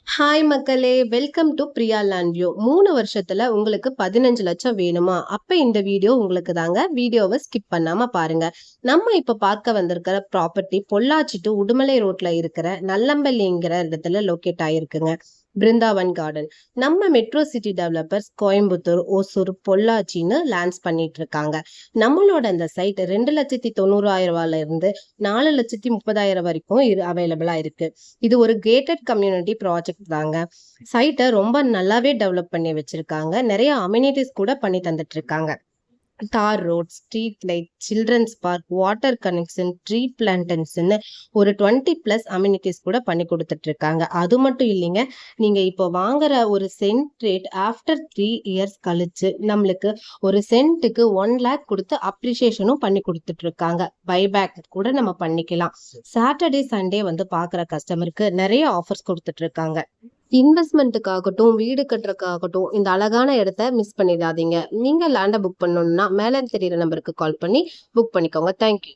Hi மக்களே, welcome to Priya land view. 3 வருஷத்துல உங்களுக்கு 15 லட்சம் வேணுமா? அப்ப இந்த வீடியோ உங்களுக்கு தாங்க. வீடியோவை ஸ்கிப் பண்ணாம பாருங்க. நம்ம இப்ப பார்க்க வந்திருக்கிற ப்ராப்பர்ட்டி பொள்ளாச்சி டு உடுமலை ரோட்ல இருக்கிற நல்லம்பள்ளிங்கிற இடத்துல லொக்கேட் ஆயிருக்குங்க. பிருந்தாவன் கார்டன். நம்ம metro city developers Coimbatore, Hosur, பொள்ளாச்சின்னு லேண்ட்ஸ் பண்ணிட்டு இருக்காங்க. நம்மளோட அந்த சைட் 2,90,000 இருந்து 4,30,000 வரைக்கும் அவைலபிளா இருக்கு. இது ஒரு கேட்டட் கம்யூனிட்டி ப்ராஜெக்ட் தாங்க. சைட்டை ரொம்ப நல்லாவே டெவலப் பண்ணி வச்சிருக்காங்க. நிறைய அம்யூனிட்டிஸ் கூட பண்ணி தந்துட்டு இருக்காங்க. Tar road, street light, children's park, water connection, tree பிளான்டன்ஸ்ன்னு ஒரு 20+ அம்யூனிட்டிஸ் கூட பண்ணி கொடுத்துட்டு இருக்காங்க. அது மட்டும் இல்லைங்க, நீங்க இப்போ வாங்குற ஒரு சென்ட் ரேட் ஆஃப்டர் 3 இயர்ஸ் கழிச்சு நம்மளுக்கு ஒரு சென்ட்டுக்கு 1 lakh கொடுத்து அப்ரிசியேஷனும் பண்ணி கொடுத்துட்டு இருக்காங்க. பைபேக் கூட நம்ம பண்ணிக்கலாம். சாட்டர்டே சண்டே வந்து பாக்குற கஸ்டமருக்கு நிறைய ஆஃபர்ஸ் கொடுத்துட்டு இருக்காங்க. இன்வெஸ்ட்மெண்ட்டுக்காகட்டும், வீடு கட்டுறதுக்காகட்டும், இந்த அழகான இடத்த மிஸ் பண்ணிடாதீங்க. நீங்க லேண்டை புக் பண்ணணும்னா மேலே தெரியுற நம்பருக்கு கால் பண்ணி புக் பண்ணிக்கோங்க. தேங்க்யூ.